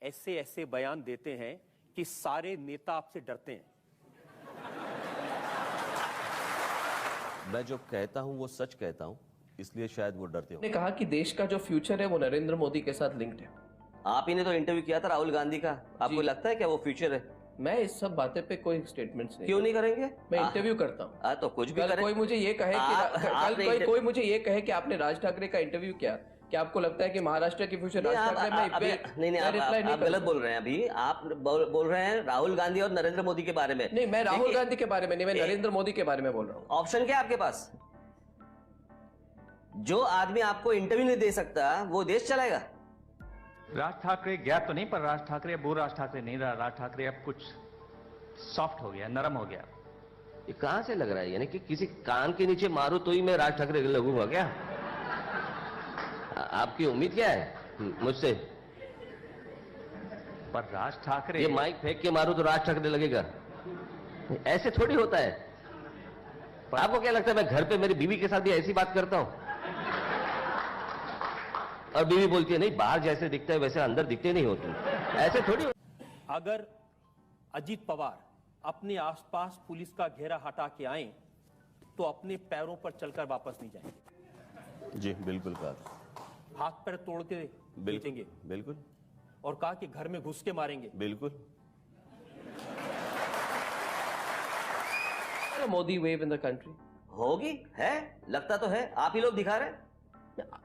ऐसे ऐसे बयान देते हैं कि सारे नेता आपसे डरते हैं। मैं जो कहता हूं वो सच कहता हूं, इसलिए शायद वो डरते हो। ने कहा कि देश का जो फ्यूचर है वो नरेंद्र मोदी के साथ लिंक्ड है। आप ही ने तो इंटरव्यू किया था राहुल गांधी का, आपको लगता है क्या वो फ्यूचर है? मैं इस सब बातें पे कोई स्टेटमेंट्स नहीं। क्यों नहीं करेंगे? मैं इंटरव्यू करता हूँ। तो कुछ भी कल करें। कोई मुझे ये कहे कि कोई मुझे ये कहे कि आपने राज ठाकरे का इंटरव्यू किया, क्या आपको लगता है कि महाराष्ट्र की फ्यूचर राज ठाकरे में? आप गलत बोल रहे हैं। अभी आप बोल रहे हैं राहुल गांधी और नरेंद्र मोदी के बारे में। नहीं, मैं राहुल गांधी के बारे में नहीं, मैं नरेंद्र मोदी के बारे में बोल रहा हूँ। ऑप्शन क्या है आपके पास? जो आदमी आपको इंटरव्यू नहीं दे सकता वो देश चलाएगा? राज ठाकरे गया तो नहीं, पर राज ठाकरे अब वो राज ठाकरे नहीं रहा। राज ठाकरे अब कुछ सॉफ्ट हो गया, नरम हो गया। ये कहां से लग रहा है? यानी कि किसी कान के नीचे मारू तो ही मैं राज ठाकरे लगूंगा क्या? आपकी उम्मीद क्या है मुझसे? पर राज ठाकरे, ये माइक फेंक के मारू तो राज ठाकरे लगेगा? ऐसे थोड़ी होता है। आपको क्या लगता है मैं घर पे मेरी बीवी के साथ भी ऐसी बात करता हूं? और बीवी बोलती है नहीं, बाहर जैसे दिखता है वैसे अंदर दिखते नहीं हो तुम। ऐसे थोड़ी। अगर अजीत पवार अपने आसपास पुलिस का घेरा हटा के आए तो अपने पैरों पर चलकर वापस नहीं जाएंगे। जी बिल्कुल कहा। हाथ पैर तोड़ के बेचेंगे। बिल्कुल। और कहा कि घर में घुस के मारेंगे। बिल्कुल। Modi wave in the country होगी, है, लगता तो है। आप ही लोग दिखा रहे हैं।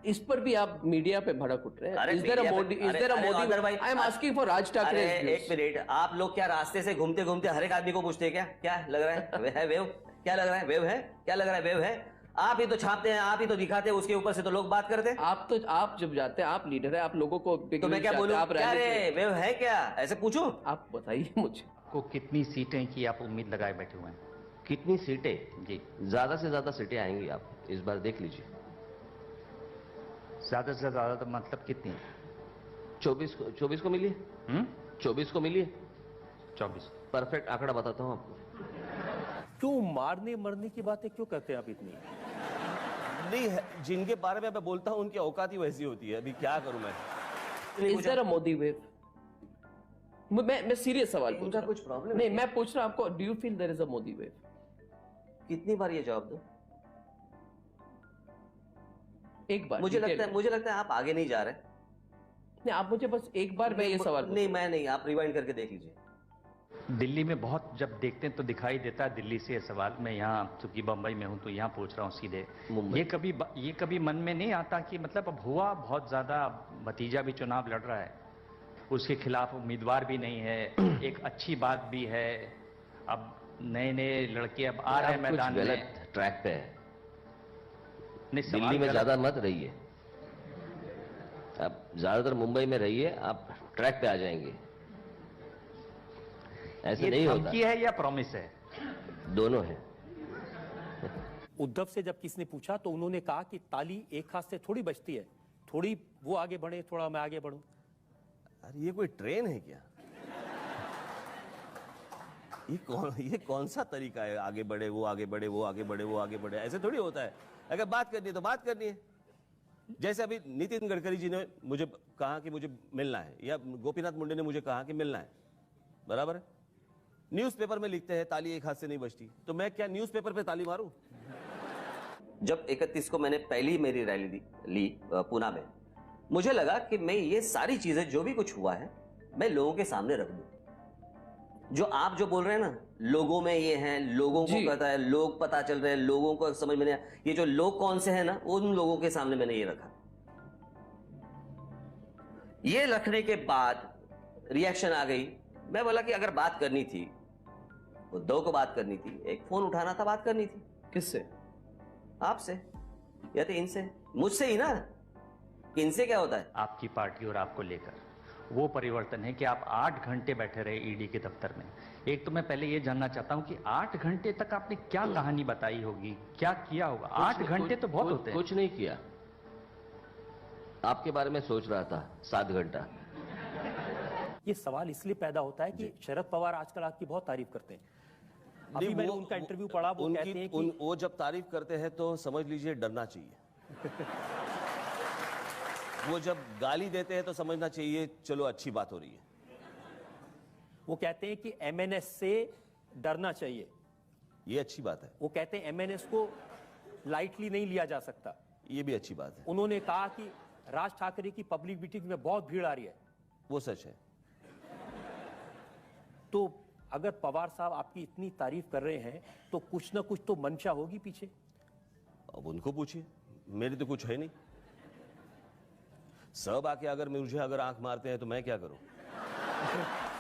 इस पर भी आप मीडिया पे भड़क उठ रहे हैं। Is there a Modi I am asking for Raj Thackeray. एक मिनट, आप लोग क्या रास्ते से घूमते घूमते हर एक आदमी को पूछते हैं क्या लग रहा है वेव? क्या लग रहा है वेव है? क्या लग रहा है वेव है? आप ही तो छापते हैं, आप ही तो दिखाते हैं, उसके ऊपर से तो लोग बात करते हैं। आप जब जाते हैं, आप लीडर है, आप लोगों को तो मैं क्या बोलूं? क्या रे वेव है क्या? ऐसे पूछूं? आप बताइए मुझे को कितनी सीटें की आप उम्मीद लगाए बैठे हुए हैं? कितनी सीटें? जी, ज्यादा से ज्यादा सीटें आएंगी। आप इस बार देख लीजिए। ज्यादा से ज्यादा तो मतलब कितनी? 24 को मिली? 24 को मिली? 24 परफेक्ट आंकड़ा बताता हूं आपको। क्यों मारने मरने की बातें क्यों करते हैं आप इतनी? नहीं है, जिनके बारे में मैं बोलता हूं उनकी औकात ही वैसी होती है। अभी क्या करूं मैं? Is there a Modi wave? मैं सीरियस सवाल पूछ रहा हूं। कुछ प्रॉब्लम नहीं, मैं पूछ रहा हूं आपको, do you feel there is a Modi wave? कितनी बार ये जवाब दो? एक बार। मुझे लगता है आप आगे नहीं जा रहे। नहीं, आप मुझे बस एक बार मैं ये सवाल नहीं, मैं नहीं, आप रिवाइंड करके देख लीजिए। दिल्ली में बहुत जब देखते हैं तो दिखाई देता है दिल्ली से ये सवाल। मैं यहाँ चूंकि बंबई में हूँ तो यहाँ पूछ रहा हूँ सीधे। ये कभी मन में नहीं आता कि मतलब अब हुआ बहुत ज्यादा, भतीजा भी चुनाव लड़ रहा है, उसके खिलाफ उम्मीदवार भी नहीं है, एक अच्छी बात भी है, अब नए लड़के अब आ रहे हैं मैदान में। गलत ट्रैक पे है। दिल्ली में ज्यादा मत रहिए, आप ज्यादातर मुंबई में रहिए, आप ट्रैक पे आ जाएंगे। ऐसे नहीं होता। धमकी है या प्रॉमिस है? दोनों है। उद्धव से जब किसी ने पूछा तो उन्होंने कहा कि ताली एक हाथ से थोड़ी बजती है, थोड़ी वो आगे बढ़े, थोड़ा मैं आगे बढ़ूं। अरे ये कोई ट्रेन है क्या? ये कौन सा तरीका है? आगे बढ़े, वो आगे बढ़े, वो आगे बढ़े, वो आगे बढ़े, ऐसे थोड़ी होता है। अगर बात करनी है तो बात करनी है। जैसे अभी नितिन गडकरी जी ने मुझे कहा कि मुझे मिलना है, या गोपीनाथ मुंडे ने मुझे कहा कि मिलना है, बराबर है। न्यूज़पेपर में लिखते हैं ताली एक हाथ से नहीं बजती, तो मैं क्या न्यूज़पेपर पे ताली मारूं? जब 31 को मैंने पहली मेरी रैली ली पूना में, मुझे लगा कि मैं ये सारी चीजें जो भी कुछ हुआ है मैं लोगों के सामने रख दूं। जो आप जो बोल रहे हैं ना, लोगों में ये हैं, लोगों को पता है, लोग पता चल रहे हैं, लोगों को समझ में नहीं आया, ये जो लोग कौन से हैं ना, उन लोगों के सामने मैंने ये रखा। ये रखने के बाद रिएक्शन आ गई। मैं बोला कि अगर बात करनी थी, उद्धव को बात करनी थी, एक फोन उठाना था, बात करनी थी। किससे? आपसे या तो इनसे, मुझसे ही ना। इनसे क्या होता है? आपकी पार्टी और आपको लेकर वो परिवर्तन है कि आप 8 घंटे बैठे रहे ईडी के दफ्तर में। एक तो मैं पहले ये जानना चाहता हूं कि 8 घंटे तक आपने क्या कहानी बताई होगी, क्या किया होगा? 8 घंटे तो बहुत होते हैं। कुछ नहीं किया, आपके बारे में सोच रहा था 7 घंटा। ये सवाल इसलिए पैदा होता है कि शरद पवार आजकल आपकी बहुत तारीफ करते हैं। अभी मैंने उनका इंटरव्यू पढ़ा, वो कहते हैं कि वो जब तारीफ करते हैं तो समझ लीजिए डरना चाहिए। वो जब गाली देते हैं तो समझना चाहिए चलो अच्छी बात हो रही है। वो कहते हैं कि एमएनएस से डरना चाहिए। ये अच्छी बात है, वो कहते हैं एमएनएस को लाइटली नहीं लिया जा सकता। ये भी अच्छी बात है। उन्होंने कहा कि राज ठाकरे की पब्लिक मीटिंग में बहुत भीड़ आ रही है। वो सच है। तो अगर पवार साहब आपकी इतनी तारीफ कर रहे हैं तो कुछ ना कुछ तो मंशा होगी पीछे। अब उनको पूछिए, मेरी तो कुछ है नहीं। सब आके अगर मुझे अगर आंख मारते हैं तो मैं क्या करूं?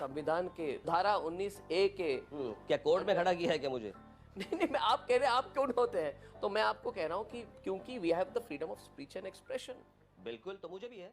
संविधान के धारा 19A के क्या कोर्ट में खड़ा किया है क्या मुझे? नहीं, मैं आप कह रहे हैं आप क्यों होते हैं, तो मैं आपको कह रहा हूं कि क्योंकि we have the freedom of speech and expression. बिल्कुल, तो मुझे भी है।